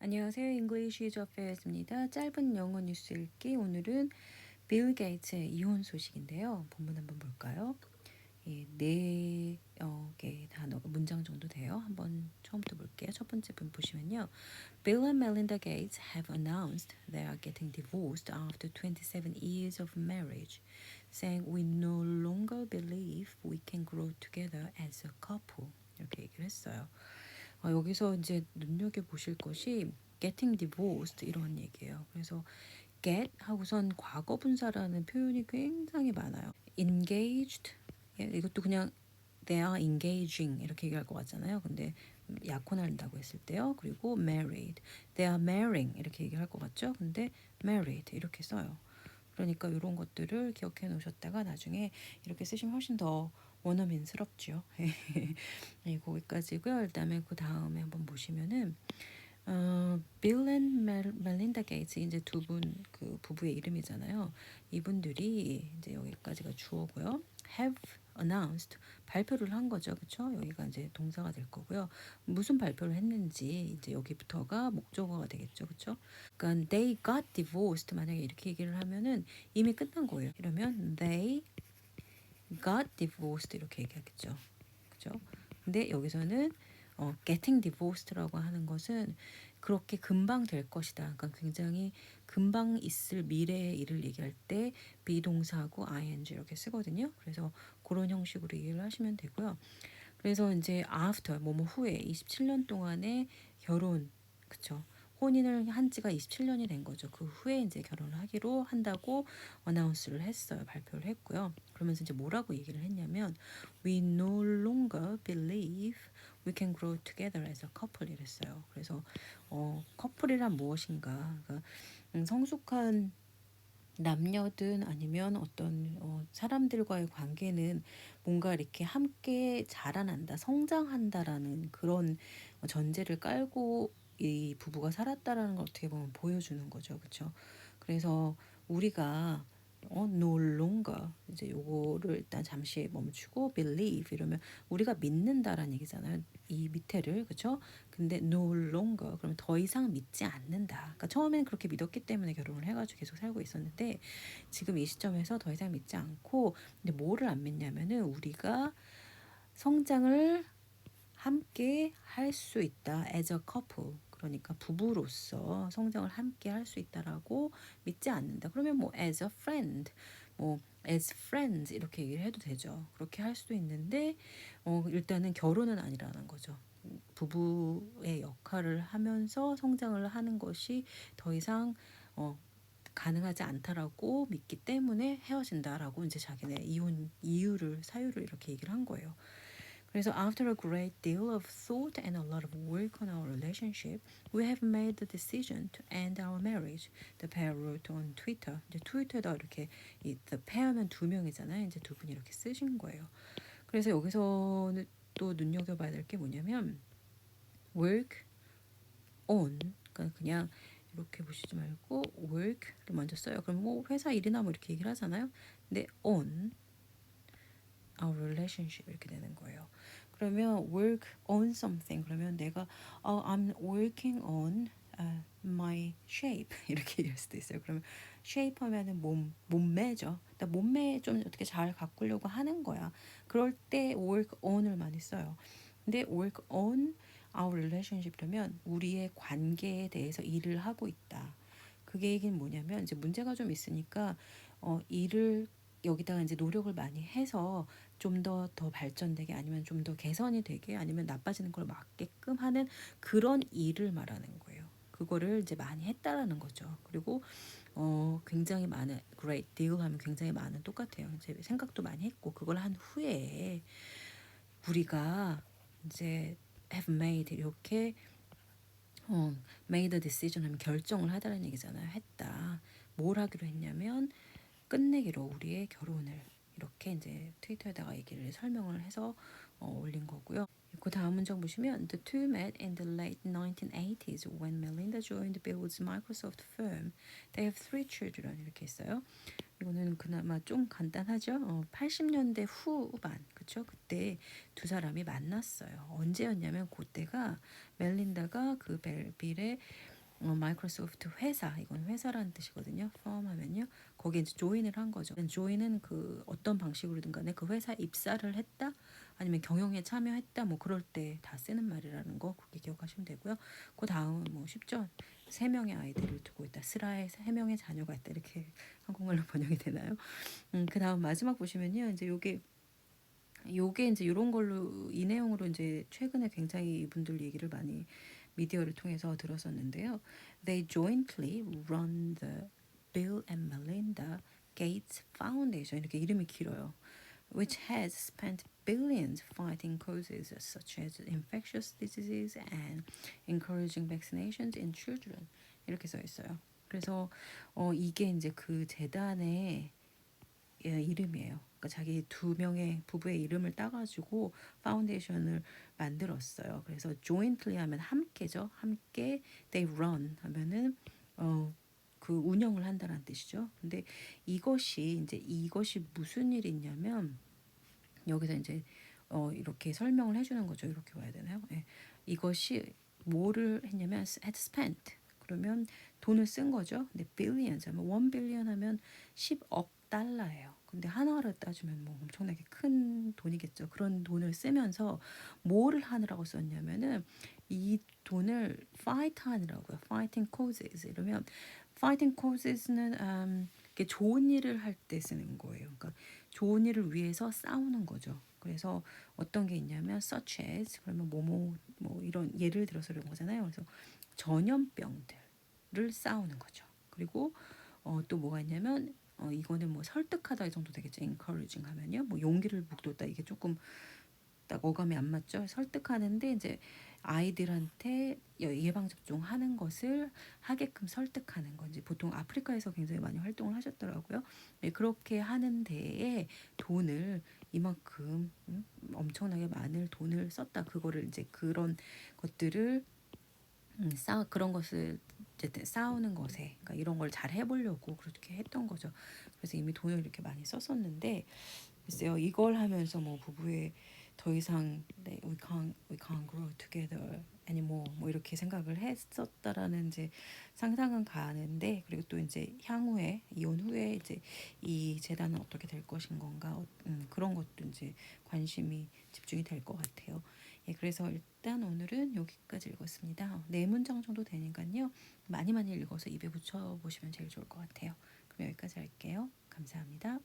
안녕하세요. English is Affairs입니다. 짧은 영어 뉴스 읽기. 오늘은 빌 게이츠의 이혼 소식인데요. 본문 한번 볼까요? 네 개의 단어, 문장 정도 돼요. 한번 처음부터 볼게요. 첫 번째 분 보시면요. Bill and Melinda Gates have announced they are getting divorced after 27 years of marriage, saying we no longer believe we can grow together as a couple. 이렇게 얘기를 했어요. 여기서 이제 눈여겨보실 것이 getting divorced 이런 얘기예요. 그래서 get 하고선 과거 분사라는 표현이 굉장히 많아요. engaged 이것도 그냥 they are engaging 이렇게 얘기할 것 같잖아요. 근데 약혼한다고 했을 때요. 그리고 married, they are marrying 이렇게 얘기할 것 같죠. 근데 married 이렇게 써요. 그러니까 이런 것들을 기억해 놓으셨다가 나중에 이렇게 쓰시면 훨씬 더 원어민스럽죠. 네, 거기까지고요. 그다음에 그 다음에 한번 보시면은 빌 앤 멜린다 게이츠 이제 두 분 그 부부의 이름이잖아요. 이분들이 이제 여기까지가 주어고요. have announced 발표를 한 거죠. 그렇죠? 여기가 이제 동사가 될 거고요. 무슨 발표를 했는지 이제 여기부터가 목적어가 되겠죠. 그렇죠? 그러니까 they got divorced 만약에 이렇게 얘기를 하면은 이미 끝난 거예요. 이러면 they got divorced 이렇게 얘기하겠죠. 그죠? 근데 여기서는 getting divorced라고 하는 것은 그렇게 금방 될 것이다. 그러니까 굉장히 금방 있을 미래의 일을 얘기할 때 비동사하고 ing 이렇게 쓰거든요. 그래서 그런 형식으로 이해를 하시면 되고요. 그래서 이제 after 뭐뭐 후에 27년 동안의 결혼, 그쵸? 혼인을 한 지가 27년이 된 거죠. 그 후에 이제 결혼을 하기로 한다고 어나운스를 했어요. 발표를 했고요. 그러면서 이제 뭐라고 얘기를 했냐면 We no longer believe we can grow together as a couple 이랬어요. 그래서 커플이란 무엇인가? 그러니까 성숙한 남녀든 아니면 어떤 사람들과의 관계는 뭔가 이렇게 함께 자라난다, 성장한다라는 그런 전제를 깔고 이 부부가 살았다라는 걸 어떻게 보면 보여주는 거죠, 그렇죠? 그래서 우리가 no longer 이제 요거를 일단 잠시 멈추고 believe 이러면 우리가 믿는다라는 얘기잖아요. 이 밑에를 그렇죠? 근데 no longer 그러면 더 이상 믿지 않는다. 그러니까 처음에는 그렇게 믿었기 때문에 결혼을 해가지고 계속 살고 있었는데 지금 이 시점에서 더 이상 믿지 않고 근데 뭐를 안 믿냐면은 우리가 성장을 함께 할 수 있다 as a couple 그러니까 부부로서 성장을 함께 할 수 있다라고 믿지 않는다. 그러면 뭐 as a friend 뭐 as friends 이렇게 얘기를 해도 되죠. 그렇게 할 수도 있는데 일단은 결혼은 아니라는 거죠. 부부의 역할을 하면서 성장을 하는 것이 더 이상 가능하지 않다라고 믿기 때문에 헤어진다라고 이제 자기네 이혼 이유를 사유를 이렇게 얘기를 한 거예요. 그래서 after a great deal of thought and a lot of work on our relationship, we have made the decision to end our marriage. The pair wrote on Twitter. 이제 트위터에다 이렇게 이 the pair면 두 명이잖아요. 이제 두 분이 이렇게 쓰신 거예요. 그래서 여기서는 또 눈여겨봐야 될 게 뭐냐면 work on 그러니까 그냥 이렇게 보시지 말고 work를 먼저 써요. 그럼 뭐 회사 일이나 뭐 이렇게 얘기를 하잖아요. 근데 on our relationship 이렇게 되는 거예요. 그러면 work on something 그러면 내가 I'm working on my shape 이렇게 얘기할 수도 있어요. 그러면 shape 하면은 몸매죠. 나 몸매 좀 어떻게 잘 가꾸려고 하는 거야. 그럴 때 work on을 많이 써요. 근데 work on our relationship이라면 우리의 관계에 대해서 일을 하고 있다. 그게 얘기는 뭐냐면 이제 문제가 좀 있으니까 일을 여기다가 이제 노력을 많이 해서 좀 더 발전되게 아니면 좀 더 개선이 되게 아니면 나빠지는 걸 막게끔 하는 그런 일을 말하는 거예요. 그거를 이제 많이 했다라는 거죠. 그리고 굉장히 많은 great deal 하면 굉장히 많은 똑같아요. 이제 생각도 많이 했고 그걸 한 후에 우리가 이제 have made 이렇게 made a decision 하면 결정을 하다라는 얘기잖아요. 했다. 뭘 하기로 했냐면 끝내기로 우리의 결혼을 이렇게 이제 트위터에다가 얘기를 설명을 해서 올린 거고요. 그 다음 문장 보시면 The two met in the late 1980s when Melinda joined Bill's Microsoft firm. They have three children 이렇게 있어요. 이거는 그나마 좀 간단하죠. 80년대 후반 그쵸? 그때 두 사람이 만났어요. 언제였냐면 그때가 멜린다가 그 빌의 마이크로소프트 회사, 이건 회사라는 뜻이거든요. firm 하면요. 거기에 이제 join을 한 거죠. join은 그 어떤 방식으로든 간에 그 회사에 입사를 했다, 아니면 경영에 참여했다, 뭐 그럴 때 다 쓰는 말이라는 거 그렇게 기억하시면 되고요. 그 다음은 뭐 쉽죠. 세 명의 아이들을 두고 있다. 스라에 세 명의 자녀가 있다. 이렇게 한국말로 번역이 되나요? 그 다음 마지막 보시면요. 이제 요게 이제 이런 걸로 이 내용으로 이제 최근에 굉장히 이분들 얘기를 많이 미디어를 통해서 들었었는데요. They jointly run the Bill and Melinda Gates Foundation. 이렇게 이름이 길어요. Which has spent billions fighting causes such as infectious diseases and encouraging vaccinations in children. 이렇게 써 있어요. 그래서 이게 이제 그 재단의 이름이에요. 그러니까 자기 두 명의 부부의 이름을 따가지고 파운데이션을 만들었어요. 그래서 jointly 하면 함께죠. 함께 they run 하면은 그 운영을 한다는 뜻이죠. 근데 이것이 무슨 일이 있냐면 여기서 이제 이렇게 설명을 해주는 거죠. 이렇게 봐야 되나요? 예. 이것이 뭐를 했냐면 had spent, 그러면 돈을 쓴 거죠. 근데 billions 하면 1 billion 하면 10억 달러예요. 근데 하나로 따지면 뭐 엄청나게 큰 돈이겠죠. 그런 돈을 쓰면서 뭐를 하느라고 썼냐면은 이 돈을 fight 하느라고요. fighting causes. 이러면 fighting causes는 이게 좋은 일을 할 때 쓰는 거예요. 그러니까 좋은 일을 위해서 싸우는 거죠. 그래서 어떤 게 있냐면 such as, 그러면 뭐 이런 예를 들어서 이런 거잖아요. 그래서 전염병들을 싸우는 거죠. 그리고 또 뭐가 있냐면 이거는 뭐 설득하다 이 정도 되겠죠. encouraging 하면요. 뭐 용기를 북돋다, 이게 조금 딱 어감이 안 맞죠. 설득하는데 이제 아이들한테 예방 접종하는 것을 하게끔 설득하는 건지, 보통 아프리카에서 굉장히 많이 활동을 하셨더라고요. 네, 그렇게 하는 데에 돈을 이만큼 엄청나게 많은 돈을 썼다. 그거를 이제 그런 것들을 그런 것을 어쨌든 싸우는 것에, 그러니까 이런 걸 잘 해보려고 그렇게 했던 거죠. 그래서 이미 돈을 이렇게 많이 썼었는데, 글쎄요, 이걸 하면서 뭐 부부의 더 이상 we can't grow together anymore 뭐 이렇게 생각을 했었다라는 이제 상상은 가는데, 그리고 또 이제 향후에 이혼 후에 이제 이 재단은 어떻게 될 것인 건가, 그런 것도 이제 관심이 집중이 될 것 같아요. 예, 그래서 일단 오늘은 여기까지 읽었습니다. 네 문장 정도 되니까요. 많이 읽어서 입에 붙여 보시면 제일 좋을 것 같아요. 그럼 여기까지 할게요. 감사합니다.